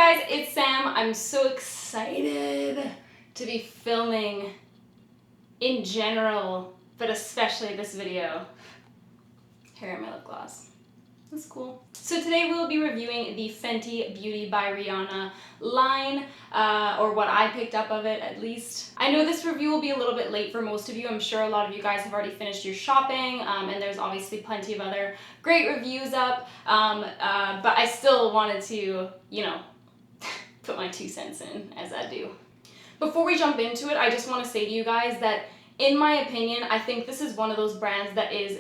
guys, it's Sam. I'm so excited to be filming in general, but especially this video. Here in my lip gloss. That's cool. So today we'll be reviewing the Fenty Beauty by Rihanna line, or what I picked up of it at least. I know this review will be a little bit late for most of you. I'm sure a lot of you guys have already finished your shopping, and there's obviously plenty of other great reviews up, but I still wanted to, you know, put my 2 cents in, as I do. Before we jump into it, I just want to say to you guys that in my opinion, I think this is one of those brands that is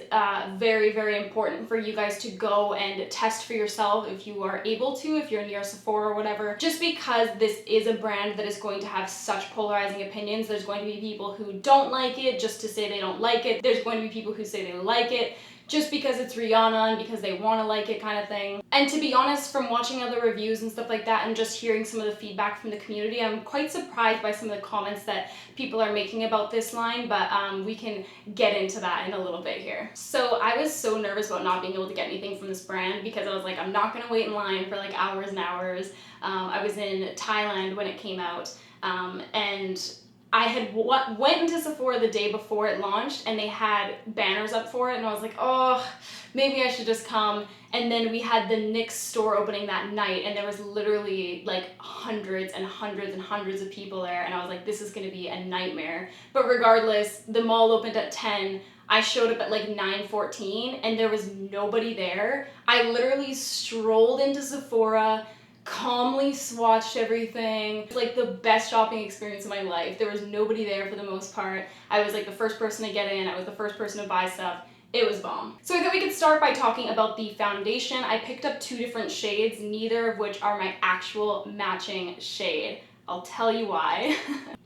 very, very important for you guys to go and test for yourself if you are able to, if you're near Sephora or whatever. Just because this is a brand that is going to have such polarizing opinions. There's going to be people who don't like it just to say they don't like it. There's going to be people who say they like it just because it's Rihanna and because they want to like it kind of thing. And to be honest, from watching other reviews and stuff like that and just hearing some of the feedback from the community, I'm quite surprised by some of the comments that people are making about this line, but we can get into that in a little bit here. So I was so nervous about not being able to get anything from this brand because I was like, I'm not gonna wait in line for like hours and hours. I was in Thailand when it came out, and I had went into Sephora the day before it launched and they had banners up for it and I was like, oh, maybe I should just come. And then we had the NYX store opening that night and there was literally like hundreds and hundreds and hundreds of people there and I was like, this is gonna be a nightmare. But regardless, the mall opened at 10. I showed up at like 9:14 and there was nobody there. I literally strolled into Sephora, calmly swatched everything. It's like the best shopping experience of my life. There was nobody there for the most part. I was like the first person to get in. I was the first person to buy stuff. It was bomb. So I thought we could start by talking about the foundation. I picked up 2 different shades, neither of which are my actual matching shade. I'll tell you why.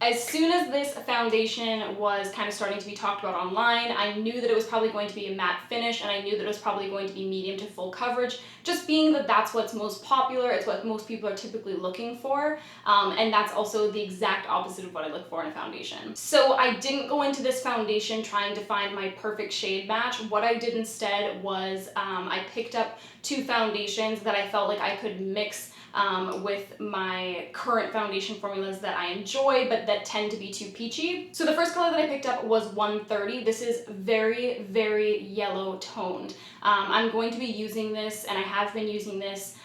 As soon as this foundation was kind of starting to be talked about online, I knew that it was probably going to be a matte finish and I knew that it was probably going to be medium to full coverage, just being that that's what's most popular, it's what most people are typically looking for, and that's also the exact opposite of what I look for in a foundation. So I didn't go into this foundation trying to find my perfect shade match. What I did instead was I picked up 2 foundations that I felt like I could mix with my current foundation formulas that I enjoy but that tend to be too peachy. So the first color that I picked up was 130. This is very, very yellow toned. I'm going to be using this, and I have been using this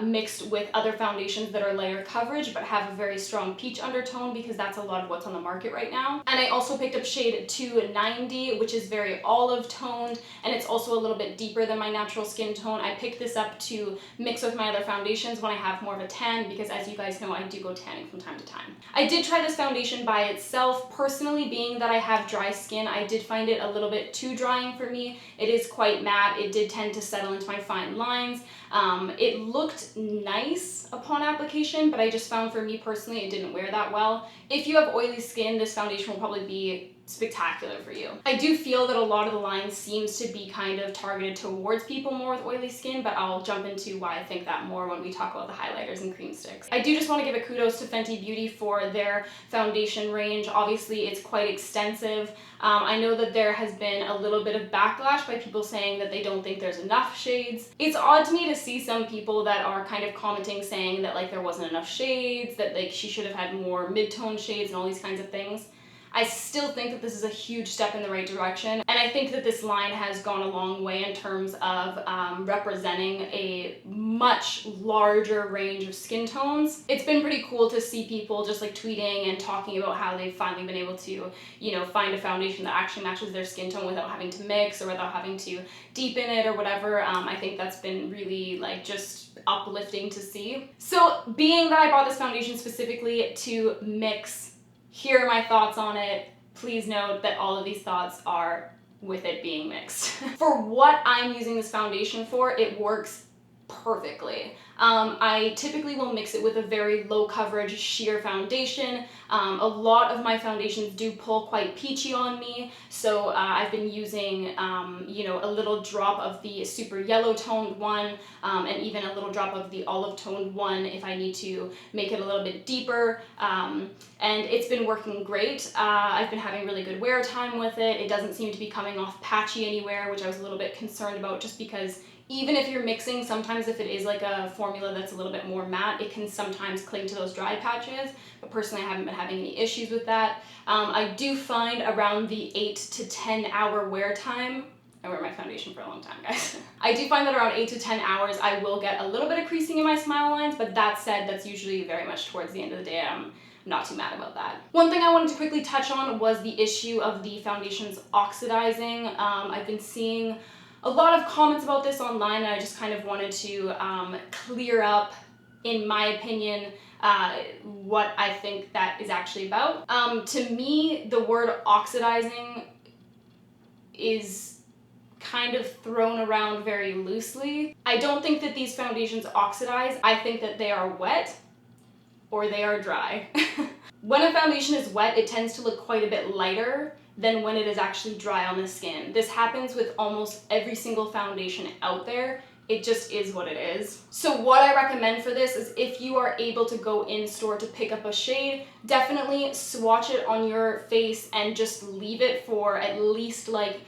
mixed with other foundations that are lighter coverage but have a very strong peach undertone because that's a lot of what's on the market right now. And I also picked up shade 290, which is very olive toned and it's also a little bit deeper than my natural skin tone. I picked this up to mix with my other foundations when I have more of a tan because, as you guys know, I do go tanning from time to time. I did try this foundation by itself. Personally, being that I have dry skin, I did find it a little bit too drying for me. It is quite matte. It did tend to settle into my fine lines. It looked nice upon application, but I just found for me personally it didn't wear that well. If you have oily skin, this foundation will probably be spectacular for you. I do feel that a lot of the line seems to be kind of targeted towards people more with oily skin, but I'll jump into why I think that more when we talk about the highlighters and cream sticks. I do just want to give a kudos to Fenty Beauty for their foundation range. Obviously, it's quite extensive. I know that there has been a little bit of backlash by people saying that they don't think there's enough shades. It's odd to me to see some people that are kind of commenting saying that like there wasn't enough shades, that like she should have had more mid-tone shades and all these kinds of things. I still think that this is a huge step in the right direction, and I think that this line has gone a long way in terms of representing a much larger range of skin tones. It's been pretty cool to see people just like tweeting and talking about how they've finally been able to, you know, find a foundation that actually matches their skin tone without having to mix or without having to deepen it or whatever. I think that's been really like just uplifting to see. So being that I bought this foundation specifically to mix, here are my thoughts on it. Please note that all of these thoughts are with it being mixed. For what I'm using this foundation for, it works perfectly. I typically will mix it with a very low coverage sheer foundation. A lot of my foundations do pull quite peachy on me, so I've been using you know, a little drop of the super yellow toned one, and even a little drop of the olive toned one if I need to make it a little bit deeper, and it's been working great. I've been having really good wear time with it. It doesn't seem to be coming off patchy anywhere, which I was a little bit concerned about just because Even if you're mixing, sometimes if it is like a formula that's a little bit more matte, it can sometimes cling to those dry patches, but personally I haven't been having any issues with that. I do find around the 8 to 10 hour wear time, I wear my foundation for a long time, guys. I do find that around 8 to 10 hours, I will get a little bit of creasing in my smile lines, but that said, that's usually very much towards the end of the day. I'm not too mad about that. One thing I wanted to quickly touch on was the issue of the foundations oxidizing. I've been seeing a lot of comments about this online, and I just kind of wanted to clear up, in my opinion, what I think that is actually about. To me, the word oxidizing is kind of thrown around very loosely. I don't think that these foundations oxidize. I think that they are wet or they are dry. When a foundation is wet, it tends to look quite a bit lighter than when it is actually dry on the skin. This happens with almost every single foundation out there. It just is what it is. So what I recommend for this is if you are able to go in store to pick up a shade, definitely swatch it on your face and just leave it for at least like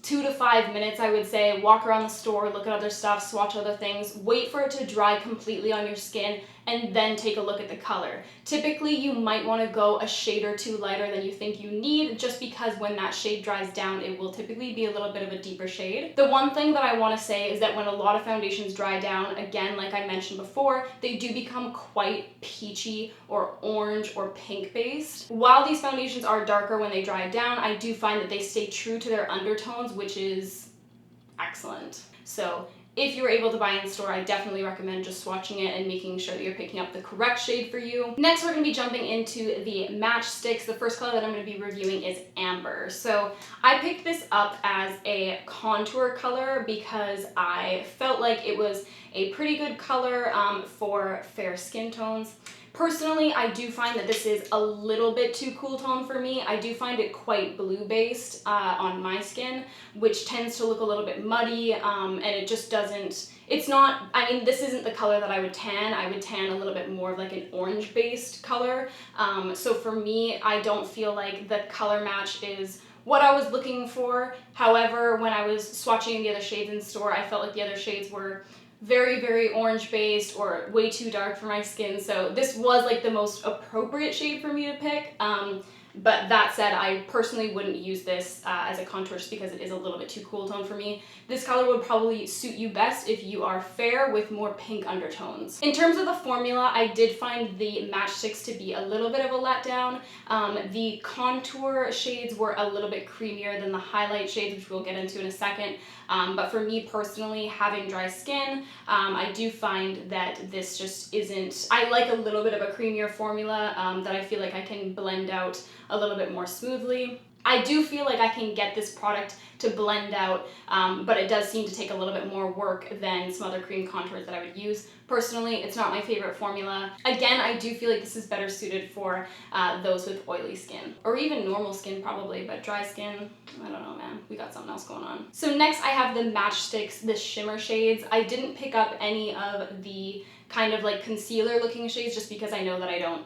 2 to 5 minutes, I would say. Walk around the store, look at other stuff, swatch other things, wait for it to dry completely on your skin, and then take a look at the color. Typically, you might want to go a shade or two lighter than you think you need, just because when that shade dries down, it will typically be a little bit of a deeper shade. The one thing that I want to say is that when a lot of foundations dry down, again, like I mentioned before, they do become quite peachy or orange or pink based. While these foundations are darker when they dry down, I do find that they stay true to their undertones, which is excellent. So if you're able to buy in store, I definitely recommend just swatching it and making sure that you're picking up the correct shade for you. Next, we're going to be jumping into the Matchsticks. The first color that I'm going to be reviewing is Amber. So I picked this up as a contour color because I felt like it was a pretty good color for fair skin tones. Personally, I do find that this is a little bit too cool tone for me. I do find it quite blue based on my skin, which tends to look a little bit muddy, and it just doesn't, it's not, I mean, this isn't the color that I would tan. I would tan a little bit more of like an orange based color. So for me, I don't feel like the color match is what I was looking for. However, when I was swatching the other shades in store, I felt like the other shades were very, very orange based or way too dark for my skin. So this was like the most appropriate shade for me to pick. But that said, I personally wouldn't use this as a contour just because it is a little bit too cool tone for me. This color would probably suit you best if you are fair with more pink undertones. In terms of the formula, I did find the Matchsticks to be a little bit of a letdown. The contour shades were a little bit creamier than the highlight shades, which we'll get into in a second. But for me personally, having dry skin, I do find that this just isn't, I like a little bit of a creamier formula that I feel like I can blend out a little bit more smoothly. I do feel like I can get this product to blend out, but it does seem to take a little bit more work than some other cream contours that I would use. Personally, it's not my favorite formula. Again, I do feel like this is better suited for those with oily skin, or even normal skin probably, but dry skin, I don't know, man. We got something else going on. So next I have the Matchsticks, the shimmer shades. I didn't pick up any of the kind of like concealer looking shades just because I know that I don't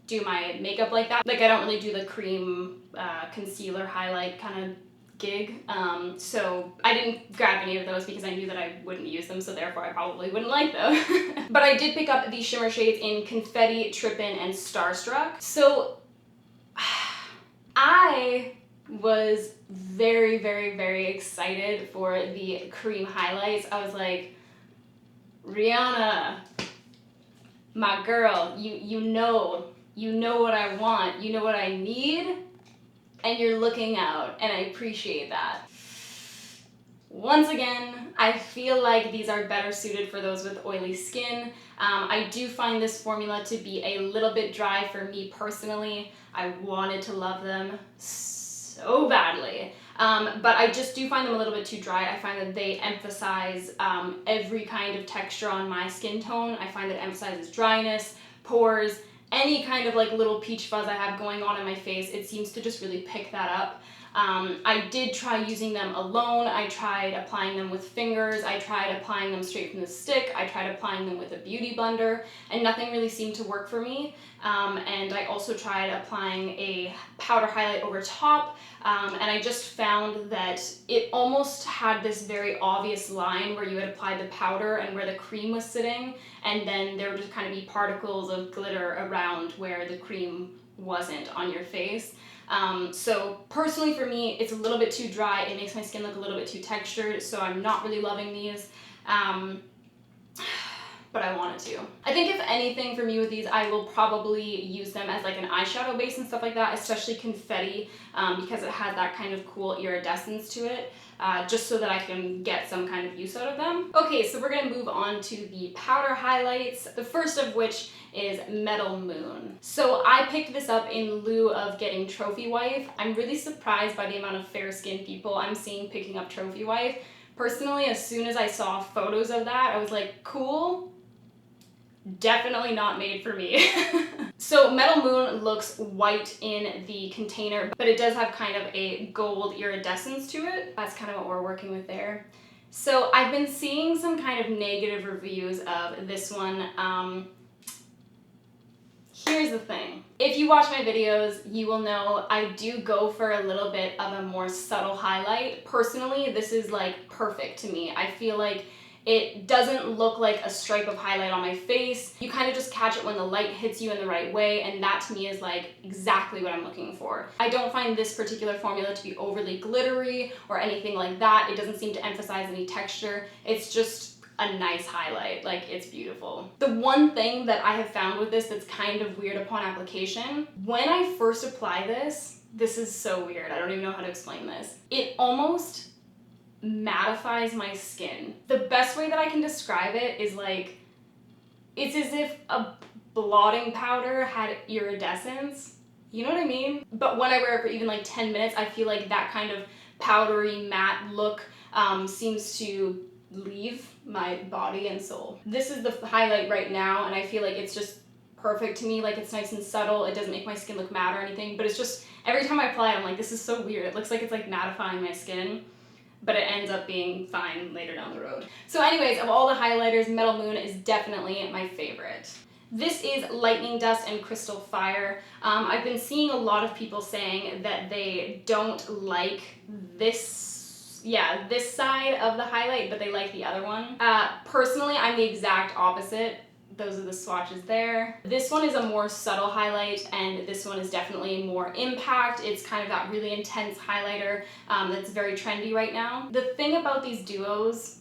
do my makeup like that. Like I don't really do the cream concealer highlight kind of gig. So I didn't grab any of those because I knew that I wouldn't use them, so therefore I probably wouldn't like them. But I did pick up the shimmer shades in Confetti, Trippin, and Starstruck. So I was very, very, very excited for the cream highlights. I was like, Rihanna, my girl, you know what I want, you know what I need, and you're looking out, and I appreciate that. Once again, I feel like these are better suited for those with oily skin. I do find this formula to be a little bit dry for me personally. I wanted to love them so badly. But I just do find them a little bit too dry. I find that they emphasize every kind of texture on my skin tone. I find that it emphasizes dryness, pores, any kind of like little peach fuzz I have going on in my face. It seems to just really pick that up. I did try using them alone. I tried applying them with fingers. I tried applying them straight from the stick. I tried applying them with a beauty blender, and nothing really seemed to work for me. And I also tried applying a powder highlight over top, and I just found that it almost had this very obvious line where you had applied the powder and where the cream was sitting, and then there would just kind of be particles of glitter around where the cream wasn't on your face. So personally for me, it's a little bit too dry. It makes my skin look a little bit too textured, so I'm not really loving these. But I wanted to. I think if anything for me with these, I will probably use them as like an eyeshadow base and stuff like that, especially Confetti, because it has that kind of cool iridescence to it, just so that I can get some kind of use out of them. Okay, so we're gonna move on to the powder highlights, the first of which is Metal Moon. So I picked this up in lieu of getting Trophy Wife. I'm really surprised by the amount of fair-skinned people I'm seeing picking up Trophy Wife. Personally, as soon as I saw photos of that, I was like, cool. Definitely not made for me. So Metal Moon looks white in the container, but it does have kind of a gold iridescence to it. That's kind of what we're working with there. So I've been seeing some kind of negative reviews of this one. Here's the thing. If you watch my videos, you will know I do go for a little bit of a more subtle highlight. Personally, this is like perfect to me. I feel like it doesn't look like a stripe of highlight on my face. You kind of just catch it when the light hits you in the right way, and that to me is like exactly what I'm looking for. I don't find this particular formula to be overly glittery or anything like that. It doesn't seem to emphasize any texture. It's just a nice highlight. Like, it's beautiful. The one thing that I have found with this that's kind of weird upon application, when I first apply this is so weird. I don't even know how to explain this. It almost mattifies my skin. The best way that I can describe it is like, it's as if a blotting powder had iridescence. You know what I mean? But when I wear it for even like 10 minutes, I feel like that kind of powdery matte look seems to leave my body and soul. This is the highlight right now, and I feel like it's just perfect to me. Like, it's nice and subtle. It doesn't make my skin look matte or anything, but it's just, every time I apply it, I'm like, this is so weird. It looks like it's like mattifying my skin, but it ends up being fine later down the road. So anyways, of all the highlighters, Metal Moon is definitely my favorite. This is Lightning Dust and Crystal Fire. I've been seeing a lot of people saying that they don't like this side of the highlight, but they like the other one. Personally, I'm the exact opposite. Those are the swatches there. This one is a more subtle highlight, and this one is definitely more impact. It's kind of that really intense highlighter that's very trendy right now. The thing about these duos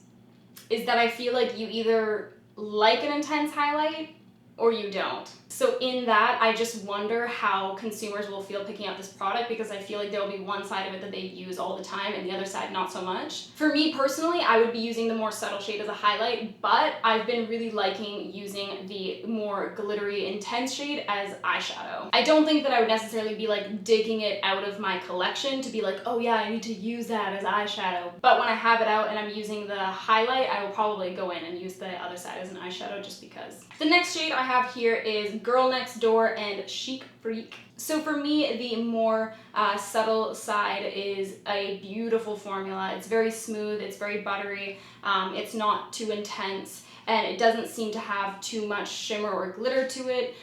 is that I feel like you either like an intense highlight or you don't. So in that, I just wonder how consumers will feel picking up this product, because I feel like there will be one side of it that they use all the time and the other side not so much. For me personally, I would be using the more subtle shade as a highlight, but I've been really liking using the more glittery intense shade as eyeshadow. I don't think that I would necessarily be like digging it out of my collection to be like, oh yeah, I need to use that as eyeshadow. But when I have it out and I'm using the highlight, I will probably go in and use the other side as an eyeshadow just because. The next shade I have here is Girl Next Door and Chic Phreak. So for me, the more subtle side is a beautiful formula. It's very smooth, it's very buttery, it's not too intense, and it doesn't seem to have too much shimmer or glitter to it,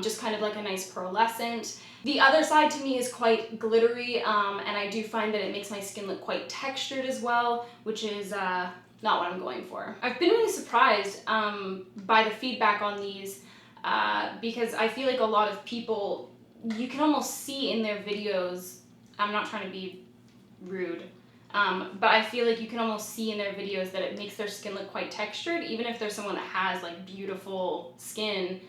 just kind of like a nice pearlescent. The other side to me is quite glittery, and I do find that it makes my skin look quite textured as well, which is not what I'm going for. I've been really surprised by the feedback on these, because I feel like a lot of people, you can almost see in their videos, I'm not trying to be rude, but I feel like you can almost see in their videos that it makes their skin look quite textured, even if there's someone that has like beautiful skin,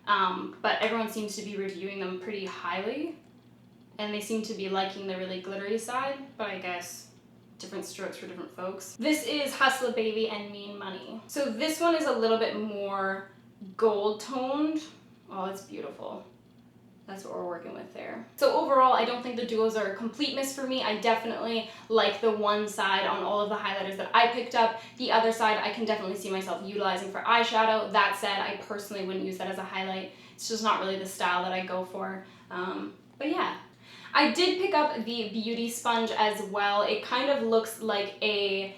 but everyone seems to be reviewing them pretty highly, and they seem to be liking the really glittery side, but I guess different strokes for different folks. This is Hustla Baby and Mean Money. So this one is a little bit more gold toned. Oh, it's beautiful. That's what we're working with there. So overall, I don't think the duos are a complete miss for me. I definitely like the one side on all of the highlighters that I picked up. The other side, I can definitely see myself utilizing for eyeshadow. That said, I personally wouldn't use that as a highlight. It's just not really the style that I go for. But yeah. I did pick up the beauty sponge as well. It kind of looks like a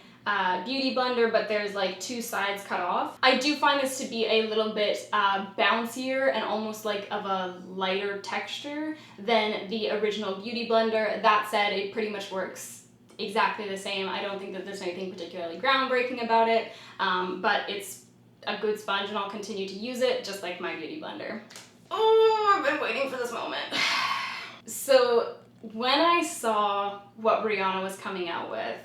beauty blender, but there's like two sides cut off. I do find this to be a little bit bouncier and almost like of a lighter texture than the original beauty blender. That said, it pretty much works exactly the same. I don't think that there's anything particularly groundbreaking about it, but it's a good sponge and I'll continue to use it just like my beauty blender. Oh, I've been waiting for this moment. So when I saw what Rihanna was coming out with,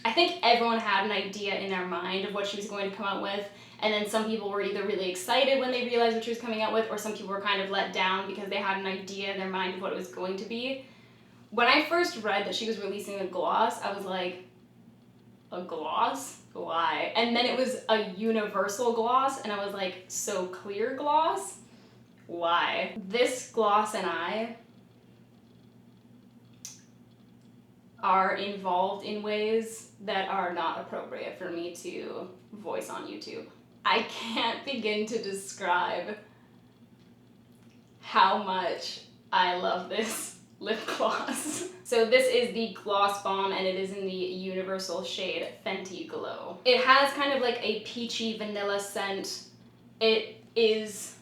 I think everyone had an idea in their mind of what she was going to come out with, and then some people were either really excited when they realized what she was coming out with, or some people were kind of let down because they had an idea in their mind of what it was going to be. When I first read that she was releasing a gloss, I was like, a gloss? Why? And then it was a universal gloss, and I was like, so clear gloss? Why? This gloss and I are involved in ways that are not appropriate for me to voice on YouTube. I can't begin to describe how much I love this lip gloss. So this is the Gloss Bomb, and it is in the universal shade Fenty Glow. It has kind of like a peachy vanilla scent. It is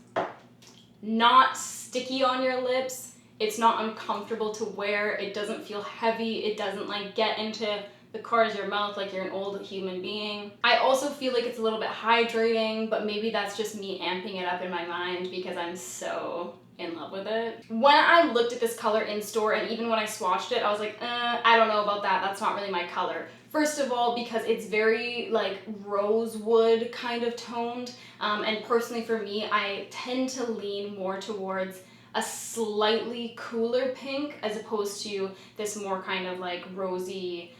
not sticky on your lips. It's not uncomfortable to wear. It doesn't feel heavy. It doesn't like get into the corners of your mouth like you're an old human being. I also feel like it's a little bit hydrating, but maybe that's just me amping it up in my mind because I'm so in love with it. When I looked at this color in store, and even when I swatched it, I was like, I don't know about that. That's not really my color. First of all, because it's very like rosewood kind of toned, and personally for me, I tend to lean more towards a slightly cooler pink as opposed to this more kind of like rosy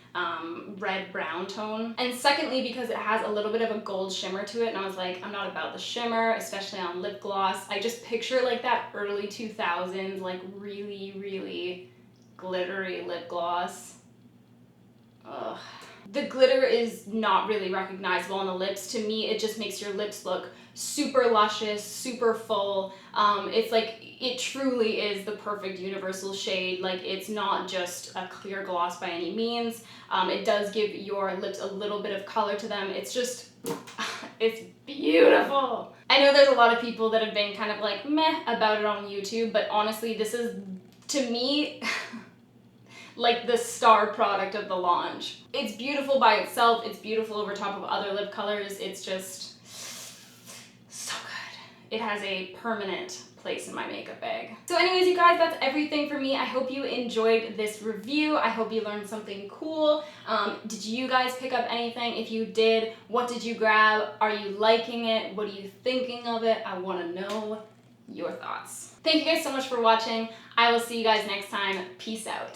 red-brown tone. And secondly, because it has a little bit of a gold shimmer to it, and I was like, I'm not about the shimmer, especially on lip gloss. I just picture like that early 2000s, like really, really glittery lip gloss. Ugh. The glitter is not really recognizable on the lips. To me, it just makes your lips look super luscious, super full. It's like, it truly is the perfect universal shade. Like, it's not just a clear gloss by any means. It does give your lips a little bit of color to them. It's just, it's beautiful. I know there's a lot of people that have been kind of like meh about it on YouTube, but honestly, this is, to me, like the star product of the launch. It's beautiful by itself. It's beautiful over top of other lip colors. It's just so good. It has a permanent place in my makeup bag. So anyways, you guys, that's everything for me. I hope you enjoyed this review. I hope you learned something cool. Did you guys pick up anything? If you did, what did you grab? Are you liking it? What are you thinking of it? I want to know your thoughts. Thank you guys so much for watching. I will see you guys next time. Peace out.